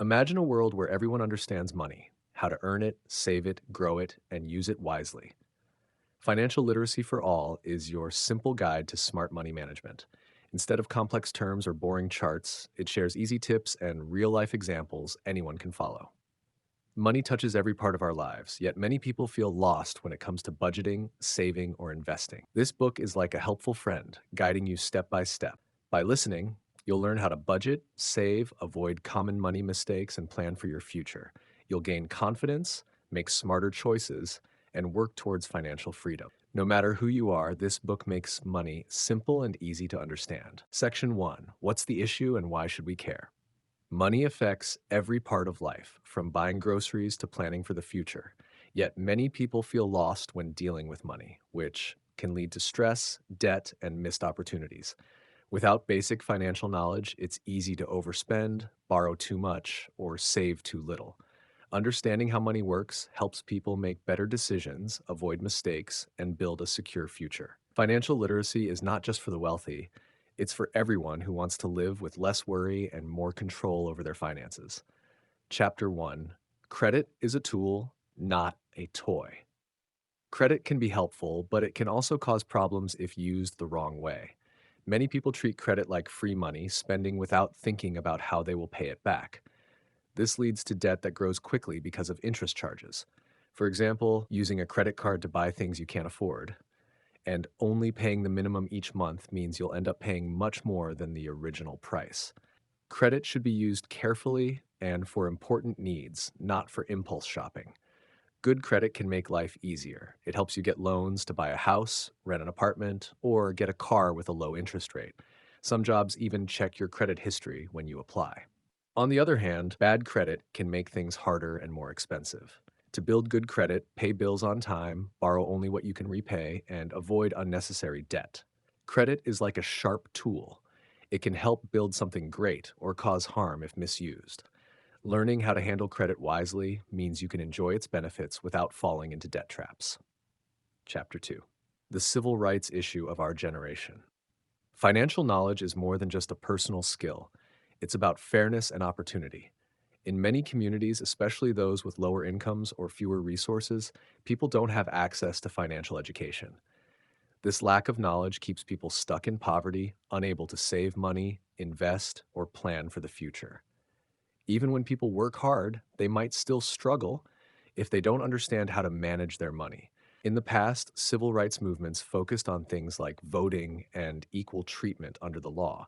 Imagine a world where everyone understands money, how to earn it, save it, grow it, and use it wisely. Financial literacy for all is your simple guide to smart money management. Instead of complex terms or boring charts, it shares easy tips and real life examples anyone can follow. Money touches every part of our lives, yet many people feel lost when it comes to budgeting, saving, or investing. This book is like a helpful friend, guiding you step by step. By listening, you'll learn how to budget, save, avoid common money mistakes, and plan for your future. You'll gain confidence, make smarter choices, and work towards financial freedom. No matter who you are, this book makes money simple and easy to understand. Section 1: What's the issue and why should we care? Money affects every part of life, from buying groceries to planning for the future. Yet many people feel lost when dealing with money, which can lead to stress, debt, and missed opportunities. Without basic financial knowledge, it's easy to overspend, borrow too much, or save too little. Understanding how money works helps people make better decisions, avoid mistakes, and build a secure future. Financial literacy is not just for the wealthy, it's for everyone who wants to live with less worry and more control over their finances. Chapter 1: Credit is a tool, not a toy. Credit can be helpful, but it can also cause problems if used the wrong way. Many people treat credit like free money, spending without thinking about how they will pay it back. This leads to debt that grows quickly because of interest charges. For example, using a credit card to buy things you can't afford, and only paying the minimum each month means you'll end up paying much more than the original price. Credit should be used carefully and for important needs, not for impulse shopping. Good credit can make life easier. It helps you get loans to buy a house, rent an apartment, or get a car with a low interest rate. Some jobs even check your credit history when you apply. On the other hand, bad credit can make things harder and more expensive. To build good credit, pay bills on time, borrow only what you can repay, and avoid unnecessary debt. Credit is like a sharp tool. It can help build something great or cause harm if misused. Learning how to handle credit wisely means you can enjoy its benefits without falling into debt traps. Chapter 2: The Civil Rights Issue of Our Generation. Financial knowledge is more than just a personal skill. It's about fairness and opportunity. In many communities, especially those with lower incomes or fewer resources, people don't have access to financial education. This lack of knowledge keeps people stuck in poverty, unable to save money, invest, or plan for the future. Even when people work hard, they might still struggle if they don't understand how to manage their money. In the past, civil rights movements focused on things like voting and equal treatment under the law.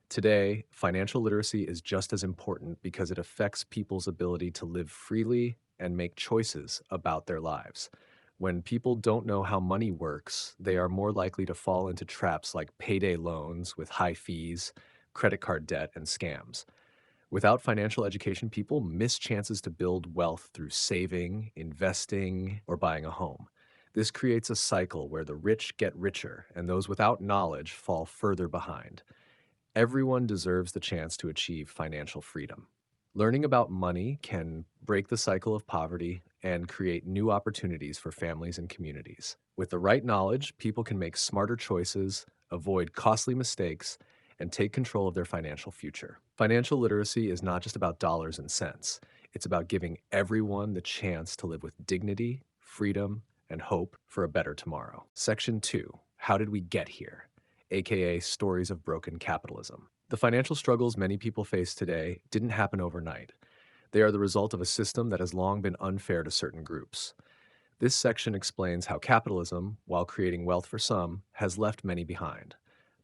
Today, financial literacy is just as important because it affects people's ability to live freely and make choices about their lives. When people don't know how money works, they are more likely to fall into traps like payday loans with high fees, credit card debt, and scams. Without financial education, people miss chances to build wealth through saving, investing, or buying a home. This creates a cycle where the rich get richer and those without knowledge fall further behind. Everyone deserves the chance to achieve financial freedom. Learning about money can break the cycle of poverty and create new opportunities for families and communities. With the right knowledge, people can make smarter choices, avoid costly mistakes, and take control of their financial future. Financial literacy is not just about dollars and cents. It's about giving everyone the chance to live with dignity, freedom, and hope for a better tomorrow. Section 2: How did we get here? AKA Stories of Broken Capitalism. The financial struggles many people face today didn't happen overnight. They are the result of a system that has long been unfair to certain groups. This section explains how capitalism, while creating wealth for some, has left many behind.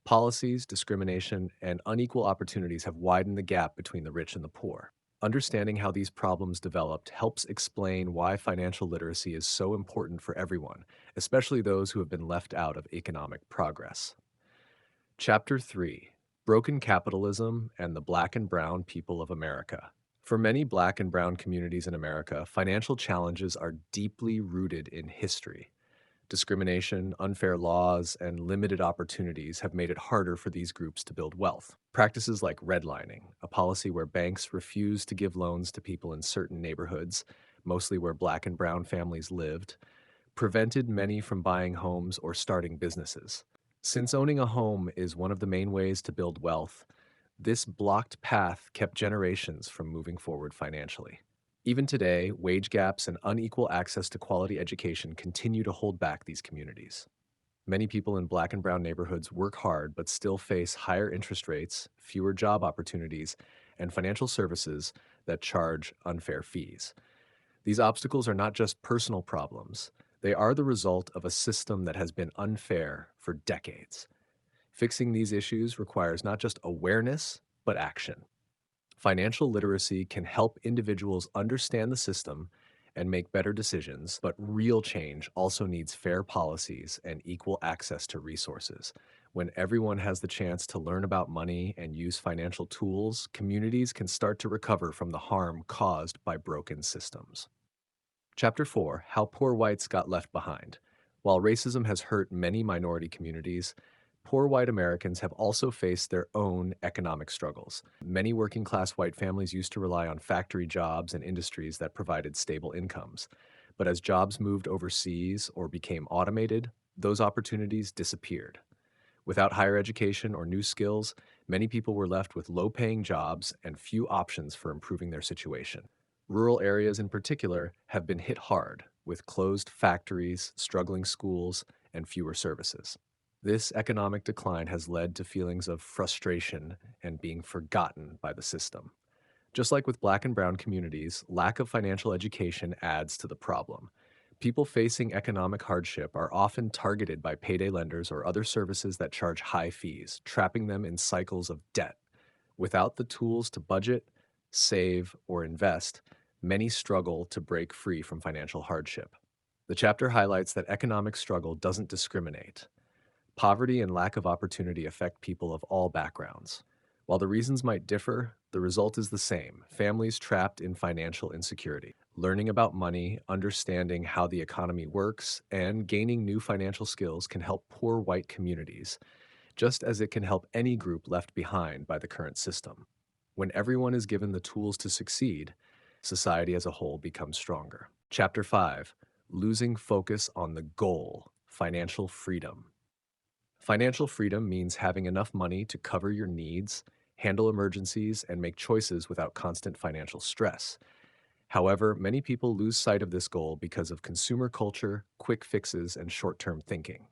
Policies, discrimination, and unequal opportunities have widened the gap between the rich and the poor. Understanding how these problems developed helps explain why financial literacy is so important for everyone, especially those who have been left out of economic progress. Chapter 3: Broken Capitalism and the Black and Brown People of America. For many Black and Brown communities in America, financial challenges are deeply rooted in history. Discrimination, unfair laws, and limited opportunities have made it harder for these groups to build wealth. Practices like redlining, a policy where banks refuse to give loans to people in certain neighborhoods, mostly where Black and Brown families lived, prevented many from buying homes or starting businesses. Since owning a home is one of the main ways to build wealth, This blocked path kept generations from moving forward financially. Even today, wage gaps and unequal access to quality education continue to hold back these communities. Many people in black and brown neighborhoods work hard but still face higher interest rates, fewer job opportunities, and financial services that charge unfair fees. These obstacles are not just personal problems, they are the result of a system that has been unfair for decades. Fixing these issues requires not just awareness, but action. Financial literacy can help individuals understand the system and make better decisions, but real change also needs fair policies and equal access to resources. When everyone has the chance to learn about money and use financial tools, communities can start to recover from the harm caused by broken systems. Chapter 4: How Poor Whites Got Left Behind. While racism has hurt many minority communities, poor white Americans have also faced their own economic struggles. Many working class white families used to rely on factory jobs and industries that provided stable incomes. But as jobs moved overseas or became automated, those opportunities disappeared. Without higher education or new skills, many people were left with low paying jobs and few options for improving their situation. Rural areas in particular have been hit hard, with closed factories, struggling schools, and fewer services. This economic decline has led to feelings of frustration and being forgotten by the system. Just like with black and brown communities, lack of financial education adds to the problem. People facing economic hardship are often targeted by payday lenders or other services that charge high fees, trapping them in cycles of debt. Without the tools to budget, save, or invest, many struggle to break free from financial hardship. The chapter highlights that economic struggle doesn't discriminate. Poverty and lack of opportunity affect people of all backgrounds. While the reasons might differ, the result is the same: families trapped in financial insecurity. Learning about money, understanding how the economy works, and gaining new financial skills can help poor white communities, just as it can help any group left behind by the current system. When everyone is given the tools to succeed, society as a whole becomes stronger. Chapter 5: Losing Focus on the Goal: Financial Freedom. Financial freedom means having enough money to cover your needs, handle emergencies, and make choices without constant financial stress. However, many people lose sight of this goal because of consumer culture, quick fixes, and short term thinking.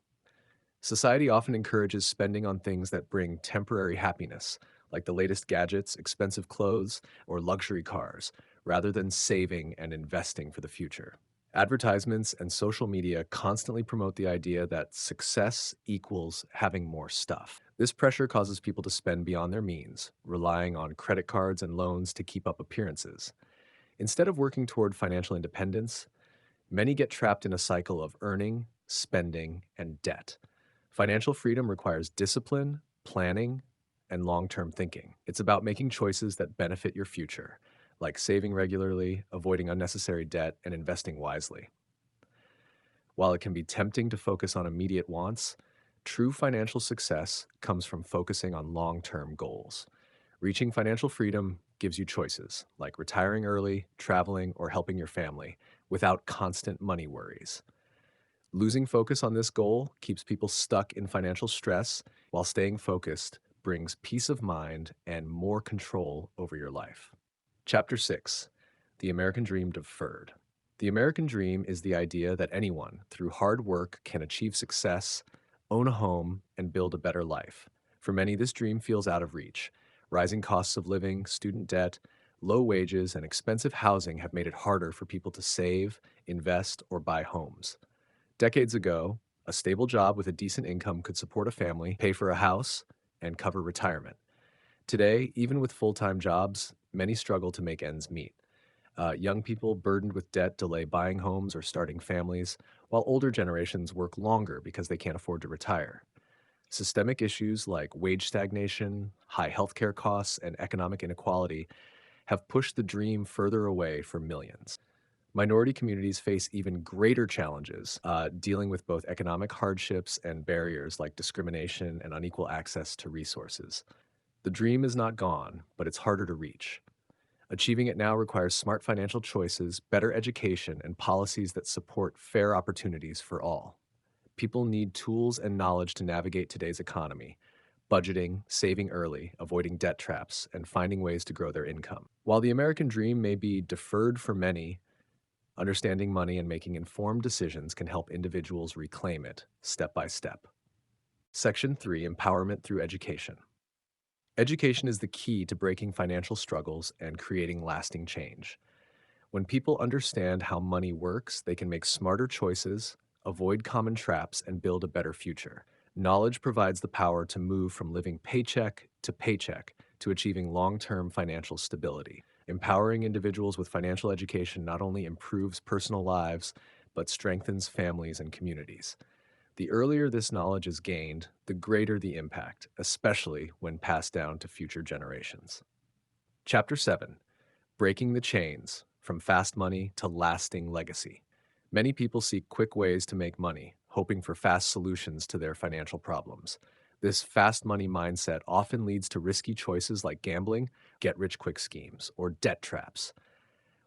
Society often encourages spending on things that bring temporary happiness, like the latest gadgets, expensive clothes, or luxury cars, rather than saving and investing for the future. Advertisements and social media constantly promote the idea that success equals having more stuff. This pressure causes people to spend beyond their means, relying on credit cards and loans to keep up appearances. Instead of working toward financial independence, many get trapped in a cycle of earning, spending, and debt. Financial freedom requires discipline, planning, and long term thinking. It's about making choices that benefit your future, like saving regularly, avoiding unnecessary debt, and investing wisely. While it can be tempting to focus on immediate wants, true financial success comes from focusing on long term goals. Reaching financial freedom gives you choices, like retiring early, traveling, or helping your family, without constant money worries. Losing focus on this goal keeps people stuck in financial stress, while staying focused brings peace of mind and more control over your life. Chapter 6: The American Dream Deferred. The American dream is the idea that anyone, through hard work, can achieve success, own a home, and build a better life. For many, this dream feels out of reach. Rising costs of living, student debt, low wages, and expensive housing have made it harder for people to save, invest, or buy homes. Decades ago, a stable job with a decent income could support a family, pay for a house, and cover retirement. Today, even with full-time jobs, many struggle to make ends meet. Young people burdened with debt delay buying homes or starting families, while older generations work longer because they can't afford to retire. Systemic issues like wage stagnation, high healthcare costs, and economic inequality have pushed the dream further away for millions. Minority communities face even greater challenges, dealing with both economic hardships and barriers like discrimination and unequal access to resources. The dream is not gone, but it's harder to reach. Achieving it now requires smart financial choices, better education, and policies that support fair opportunities for all. People need tools and knowledge to navigate today's economy. budgeting, saving early, avoiding debt traps, and finding ways to grow their income. While the American dream may be deferred for many, understanding money and making informed decisions can help individuals reclaim it step by step. Section 3, Empowerment through Education. Education is the key to breaking financial struggles and creating lasting change. When people understand how money works, they can make smarter choices, avoid common traps, and build a better future. Knowledge provides the power to move from living paycheck to paycheck to achieving long-term financial stability. Empowering individuals with financial education not only improves personal lives, but strengthens families and communities. The earlier this knowledge is gained, the greater the impact, especially when passed down to future generations. Chapter 7, Breaking the Chains, From Fast Money to Lasting Legacy. Many people seek quick ways to make money, hoping for fast solutions to their financial problems. This fast money mindset often leads to risky choices like gambling, get-rich-quick schemes, or debt traps.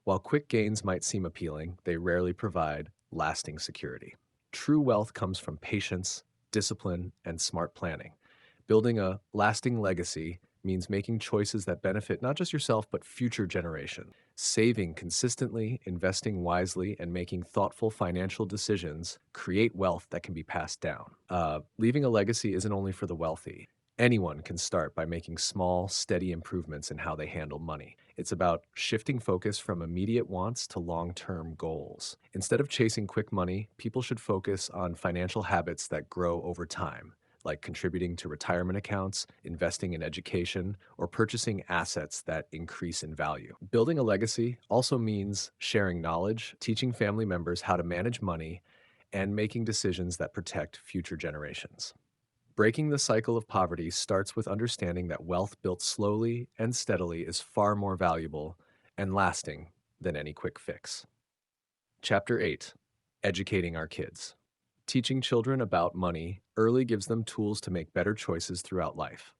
While quick gains might seem appealing, they rarely provide lasting security. True wealth comes from patience, discipline, and smart planning. Building a lasting legacy means making choices that benefit not just yourself, but future generations. Saving consistently, investing wisely, and making thoughtful financial decisions create wealth that can be passed down. Leaving a legacy isn't only for the wealthy. Anyone can start by making small, steady improvements in how they handle money. It's about shifting focus from immediate wants to long-term goals. Instead of chasing quick money, people should focus on financial habits that grow over time, like contributing to retirement accounts, investing in education, or purchasing assets that increase in value. Building a legacy also means sharing knowledge, teaching family members how to manage money, and making decisions that protect future generations. Breaking the cycle of poverty starts with understanding that wealth built slowly and steadily is far more valuable and lasting than any quick fix. Chapter 8, Educating Our Kids. Teaching children about money early gives them tools to make better choices throughout life.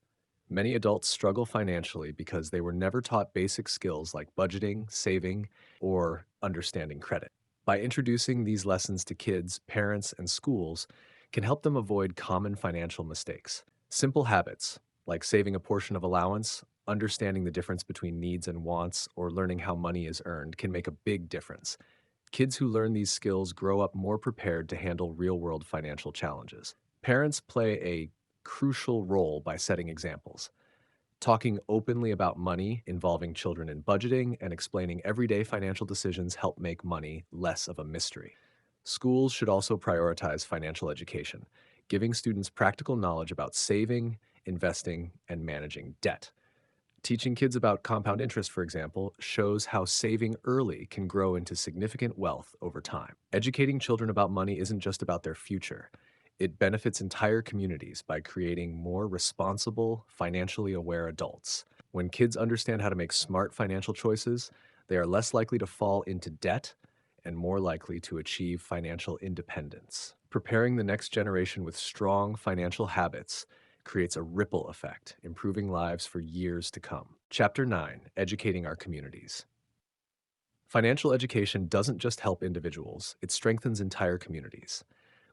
Many adults struggle financially because they were never taught basic skills like budgeting, saving, or understanding credit. By introducing these lessons to kids, parents, and schools can help them avoid common financial mistakes. Simple habits, like saving a portion of allowance, understanding the difference between needs and wants, or learning how money is earned, can make a big difference. Kids who learn these skills grow up more prepared to handle real-world financial challenges. Parents play a crucial role by setting examples. Talking openly about money, involving children in budgeting, and explaining everyday financial decisions help make money less of a mystery. Schools should also prioritize financial education, giving students practical knowledge about saving, investing, and managing debt. Teaching kids about compound interest, for example, shows how saving early can grow into significant wealth over time. Educating children about money isn't just about their future. It benefits entire communities by creating more responsible, financially aware adults. When kids understand how to make smart financial choices, they are less likely to fall into debt and more likely to achieve financial independence. Preparing the next generation with strong financial habits creates a ripple effect, improving lives for years to come. Chapter 9, Educating Our Communities. Financial education doesn't just help individuals, it strengthens entire communities.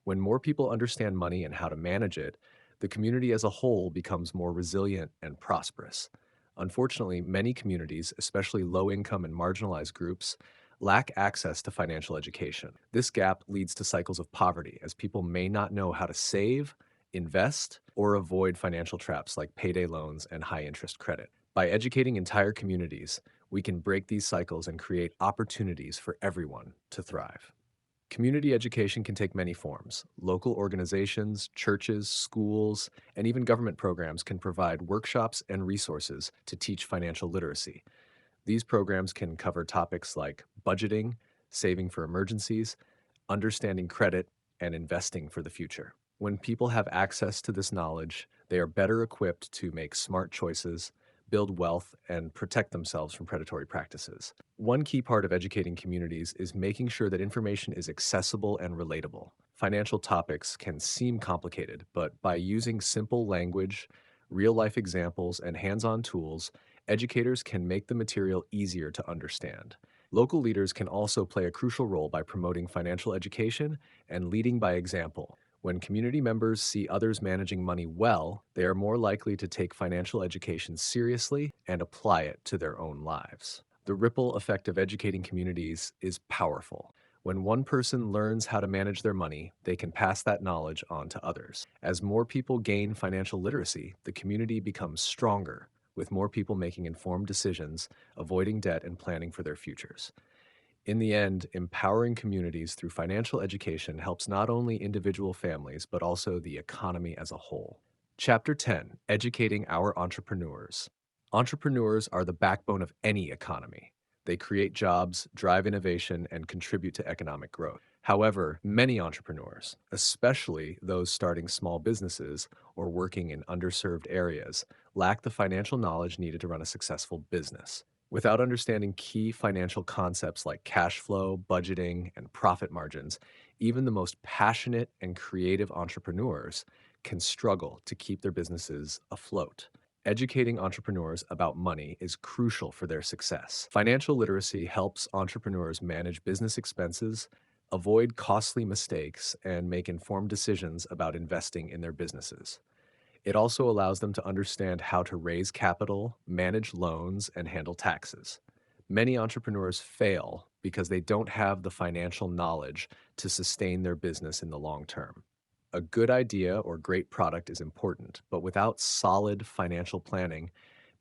When more people understand money and how to manage it, the community as a whole becomes more resilient and prosperous. Unfortunately, many communities, especially low-income and marginalized groups, lack access to financial education. This gap leads to cycles of poverty as people may not know how to save, invest, or avoid financial traps like payday loans and high-interest credit. By educating entire communities, we can break these cycles and create opportunities for everyone to thrive. Community education can take many forms. Local organizations, churches, schools, and even government programs can provide workshops and resources to teach financial literacy. These programs can cover topics like budgeting, saving for emergencies, understanding credit, and investing for the future. When people have access to this knowledge, they are better equipped to make smart choices, build wealth, and protect themselves from predatory practices. One key part of educating communities is making sure that information is accessible and relatable. Financial topics can seem complicated, but by using simple language, real-life examples, and hands-on tools, educators can make the material easier to understand. Local leaders can also play a crucial role by promoting financial education and leading by example. When community members see others managing money well, they are more likely to take financial education seriously and apply it to their own lives. The ripple effect of educating communities is powerful. When one person learns how to manage their money, they can pass that knowledge on to others. As more people gain financial literacy, the community becomes stronger, with more people making informed decisions, avoiding debt, and planning for their futures. In the end, empowering communities through financial education helps not only individual families, but also the economy as a whole. Chapter 10: Educating Our Entrepreneurs. Entrepreneurs are the backbone of any economy. They create jobs, drive innovation, and contribute to economic growth. However, many entrepreneurs, especially those starting small businesses or working in underserved areas, lack the financial knowledge needed to run a successful business. Without understanding key financial concepts like cash flow, budgeting, and profit margins, even the most passionate and creative entrepreneurs can struggle to keep their businesses afloat. Educating entrepreneurs about money is crucial for their success. Financial literacy helps entrepreneurs manage business expenses, avoid costly mistakes, and make informed decisions about investing in their businesses. It also allows them to understand how to raise capital, manage loans, and handle taxes. Many entrepreneurs fail because they don't have the financial knowledge to sustain their business in the long term. A good idea or great product is important, but without solid financial planning,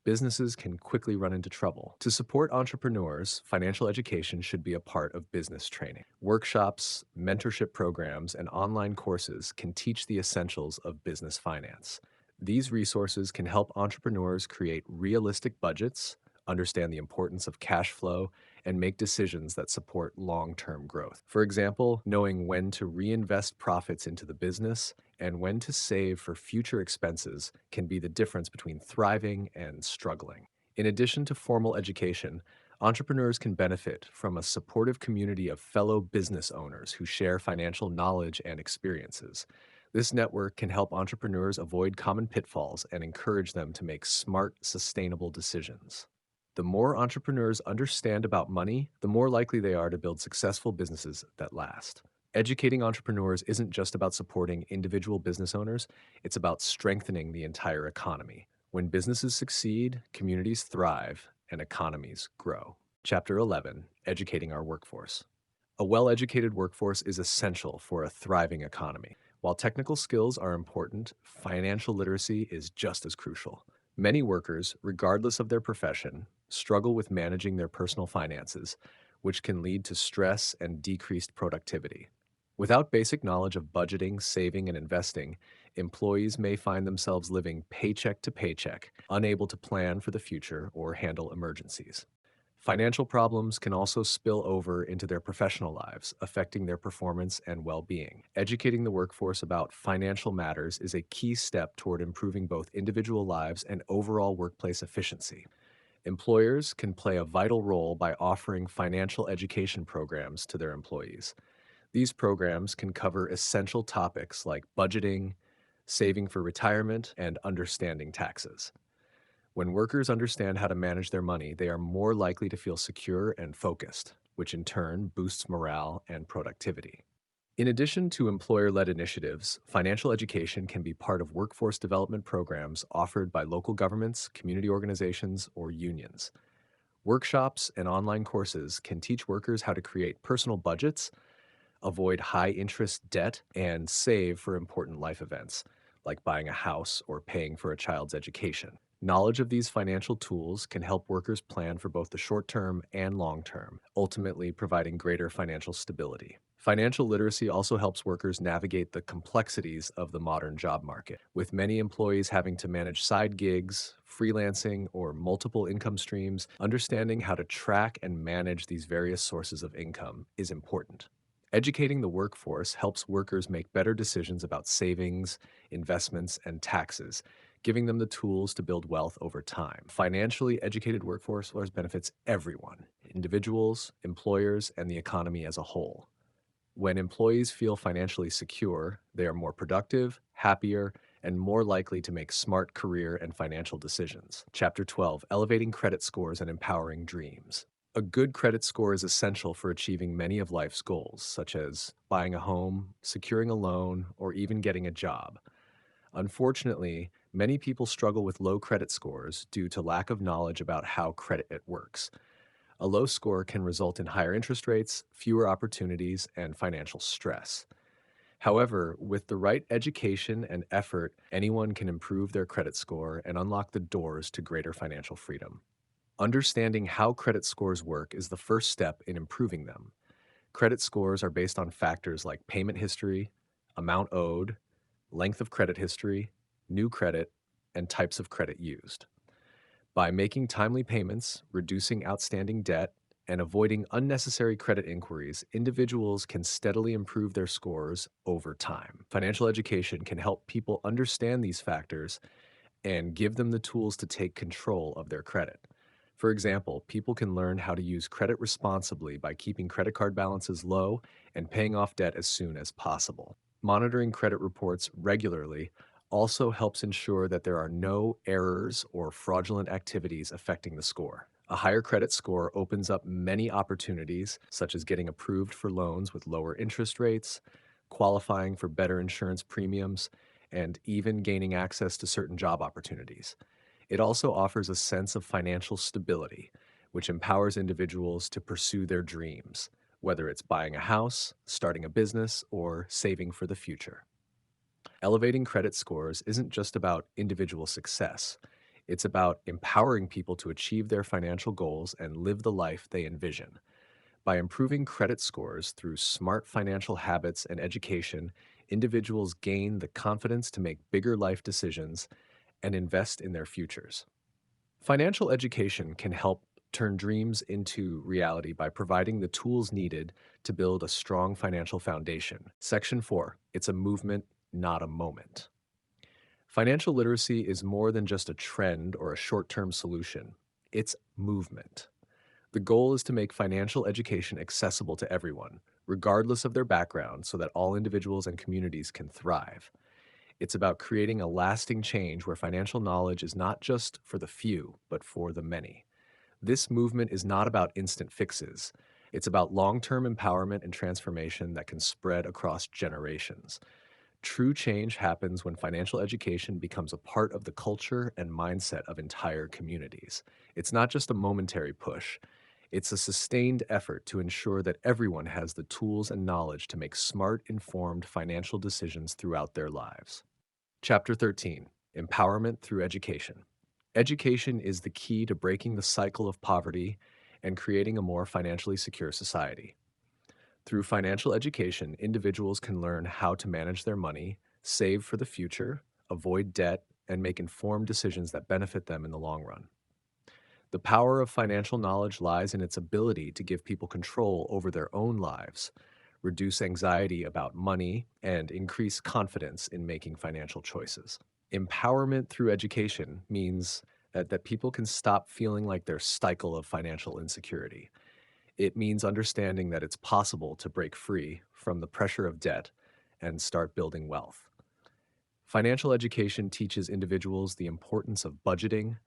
businesses can quickly run into trouble. To support entrepreneurs, financial education should be a part of business training. Workshops, mentorship programs, and online courses can teach the essentials of business finance. These resources can help entrepreneurs create realistic budgets, understand the importance of cash flow, and make decisions that support long-term growth. For example, knowing when to reinvest profits into the business and when to save for future expenses can be the difference between thriving and struggling. In addition to formal education, entrepreneurs can benefit from a supportive community of fellow business owners who share financial knowledge and experiences. This network can help entrepreneurs avoid common pitfalls and encourage them to make smart, sustainable decisions. The more entrepreneurs understand about money, the more likely they are to build successful businesses that last. Educating entrepreneurs isn't just about supporting individual business owners, it's about strengthening the entire economy. When businesses succeed, communities thrive, and economies grow. Chapter 11: Educating Our Workforce. A well-educated workforce is essential for a thriving economy. While technical skills are important, financial literacy is just as crucial. Many workers, regardless of their profession, struggle with managing their personal finances, which can lead to stress and decreased productivity. Without basic knowledge of budgeting, saving, and investing, employees may find themselves living paycheck to paycheck, unable to plan for the future or handle emergencies. Financial problems can also spill over into their professional lives, affecting their performance and well-being. Educating the workforce about financial matters is a key step toward improving both individual lives and overall workplace efficiency. Employers can play a vital role by offering financial education programs to their employees. These programs can cover essential topics like budgeting, saving for retirement, and understanding taxes. When workers understand how to manage their money, they are more likely to feel secure and focused, which in turn boosts morale and productivity. In addition to employer-led initiatives, financial education can be part of workforce development programs offered by local governments, community organizations, or unions. Workshops and online courses can teach workers how to create personal budgets, avoid high-interest debt, and save for important life events, like buying a house or paying for a child's education. Knowledge of these financial tools can help workers plan for both the short term and long term, ultimately providing greater financial stability. Financial literacy also helps workers navigate the complexities of the modern job market. With many employees having to manage side gigs, freelancing, or multiple income streams, understanding how to track and manage these various sources of income is important. Educating the workforce helps workers make better decisions about savings, investments, and taxes, giving them the tools to build wealth over time. Financially educated workforce benefits everyone: individuals, employers, and the economy as a whole. When employees feel financially secure, they are more productive, happier, and more likely to make smart career and financial decisions. Chapter 12: Elevating Credit Scores and Empowering Dreams. A good credit score is essential for achieving many of life's goals, such as buying a home, securing a loan, or even getting a job. Unfortunately, many people struggle with low credit scores due to lack of knowledge about how credit works. A low score can result in higher interest rates, fewer opportunities, and financial stress. However, with the right education and effort, anyone can improve their credit score and unlock the doors to greater financial freedom. Understanding how credit scores work is the first step in improving them. Credit scores are based on factors like payment history, amount owed, length of credit history, new credit, and types of credit used. By making timely payments, reducing outstanding debt, and avoiding unnecessary credit inquiries, individuals can steadily improve their scores over time. Financial education can help people understand these factors and give them the tools to take control of their credit. For example, people can learn how to use credit responsibly by keeping credit card balances low and paying off debt as soon as possible. Monitoring credit reports regularly also helps ensure that there are no errors or fraudulent activities affecting the score. A higher credit score opens up many opportunities, such as getting approved for loans with lower interest rates, qualifying for better insurance premiums, and even gaining access to certain job opportunities. It also offers a sense of financial stability, which empowers individuals to pursue their dreams, whether it's buying a house, starting a business, or saving for the future. Elevating credit scores isn't just about individual success. It's about empowering people to achieve their financial goals and live the life they envision. By improving credit scores through smart financial habits and education, individuals gain the confidence to make bigger life decisions and invest in their futures. Financial education can help turn dreams into reality by providing the tools needed to build a strong financial foundation. Section 4. It's a movement, not a moment. Financial literacy is more than just a trend or a short-term solution. It's movement. The goal is to make financial education accessible to everyone, regardless of their background, so that all individuals and communities can thrive. It's about creating a lasting change where financial knowledge is not just for the few, but for the many. This movement is not about instant fixes. It's about long-term empowerment and transformation that can spread across generations. True change happens when financial education becomes a part of the culture and mindset of entire communities. It's not just a momentary push. It's a sustained effort to ensure that everyone has the tools and knowledge to make smart, informed financial decisions throughout their lives. Chapter 13. Empowerment through Education. Education is the key to breaking the cycle of poverty and creating a more financially secure society. Through financial education, individuals can learn how to manage their money, save for the future, avoid debt, and make informed decisions that benefit them in the long run. The power of financial knowledge lies in its ability to give people control over their own lives, reduce anxiety about money, and increase confidence in making financial choices. Empowerment through education means that people can stop feeling like their cycle of financial insecurity. It means understanding that it's possible to break free from the pressure of debt and start building wealth. Financial education teaches individuals the importance of budgeting,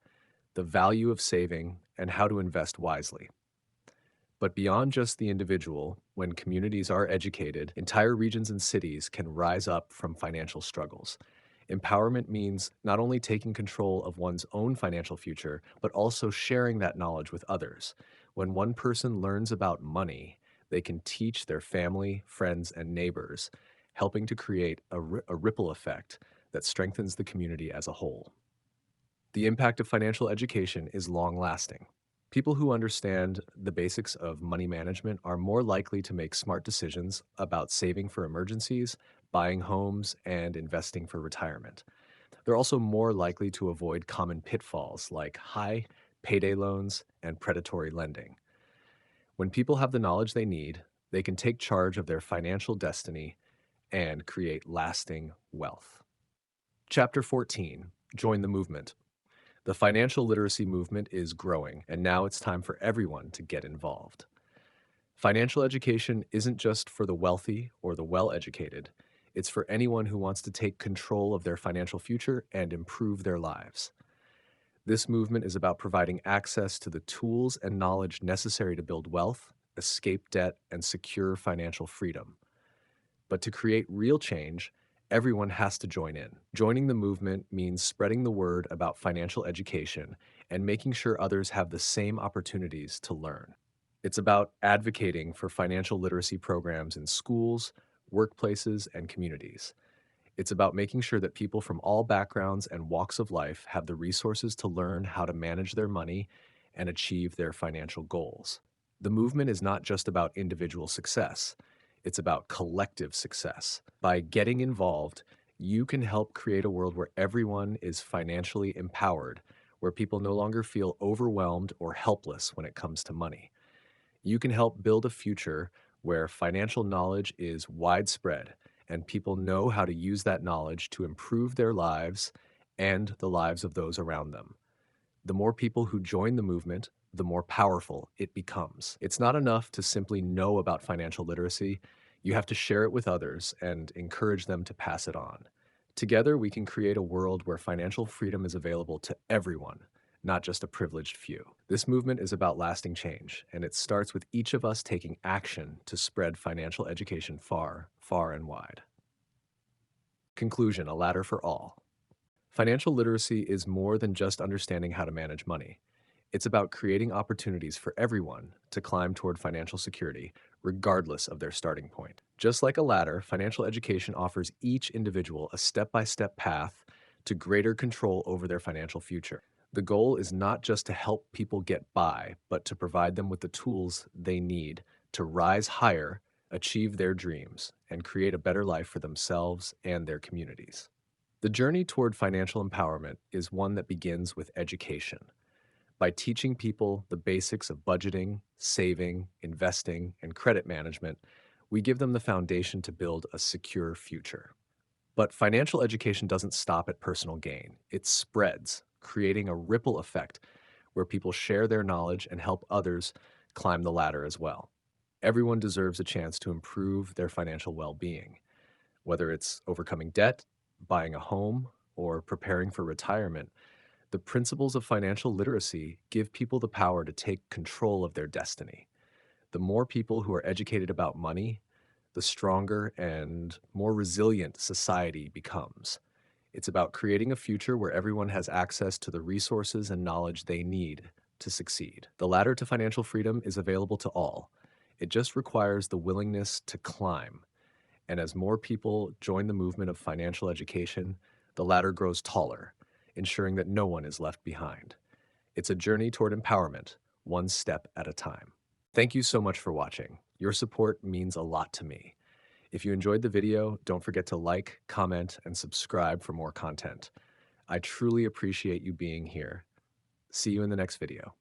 the value of saving, and how to invest wisely. But beyond just the individual, when communities are educated, entire regions and cities can rise up from financial struggles. Empowerment means not only taking control of one's own financial future, but also sharing that knowledge with others. When one person learns about money, they can teach their family, friends, and neighbors, helping to create a ripple effect that strengthens the community as a whole. The impact of financial education is long-lasting. People who understand the basics of money management are more likely to make smart decisions about saving for emergencies, buying homes, and investing for retirement. They're also more likely to avoid common pitfalls like high payday loans and predatory lending. When people have the knowledge they need, they can take charge of their financial destiny and create lasting wealth. Chapter 14. Join the movement. The financial literacy movement is growing, and now it's time for everyone to get involved. Financial education isn't just for the wealthy or the well-educated. It's for anyone who wants to take control of their financial future and improve their lives. This movement is about providing access to the tools and knowledge necessary to build wealth, escape debt, and secure financial freedom. But to create real change, everyone has to join in. Joining the movement means spreading the word about financial education and making sure others have the same opportunities to learn. It's about advocating for financial literacy programs in schools, workplaces, and communities. It's about making sure that people from all backgrounds and walks of life have the resources to learn how to manage their money and achieve their financial goals. The movement is not just about individual success, it's about collective success. By getting involved, you can help create a world where everyone is financially empowered, where people no longer feel overwhelmed or helpless when it comes to money. You can help build a future where financial knowledge is widespread and people know how to use that knowledge to improve their lives and the lives of those around them. The more people who join the movement, the more powerful it becomes. It's not enough to simply know about financial literacy. You have to share it with others and encourage them to pass it on. Together, we can create a world where financial freedom is available to everyone, not just a privileged few. This movement is about lasting change, and it starts with each of us taking action to spread financial education far, far and wide. Conclusion: a ladder for all. Financial literacy is more than just understanding how to manage money. It's about creating opportunities for everyone to climb toward financial security, regardless of their starting point. Just like a ladder, financial education offers each individual a step-by-step path to greater control over their financial future. The goal is not just to help people get by, but to provide them with the tools they need to rise higher, achieve their dreams, and create a better life for themselves and their communities. The journey toward financial empowerment is one that begins with education. By teaching people the basics of budgeting, saving, investing, and credit management, we give them the foundation to build a secure future. But financial education doesn't stop at personal gain. It spreads, creating a ripple effect where people share their knowledge and help others climb the ladder as well. Everyone deserves a chance to improve their financial well-being, whether it's overcoming debt, buying a home, or preparing for retirement. The principles of financial literacy give people the power to take control of their destiny. The more people who are educated about money, the stronger and more resilient society becomes. It's about creating a future where everyone has access to the resources and knowledge they need to succeed. The ladder to financial freedom is available to all. It just requires the willingness to climb. And as more people join the movement of financial education, the ladder grows taller, ensuring that no one is left behind. It's a journey toward empowerment, one step at a time. Thank you so much for watching. Your support means a lot to me. If you enjoyed the video, don't forget to like, comment, and subscribe for more content. I truly appreciate you being here. See you in the next video.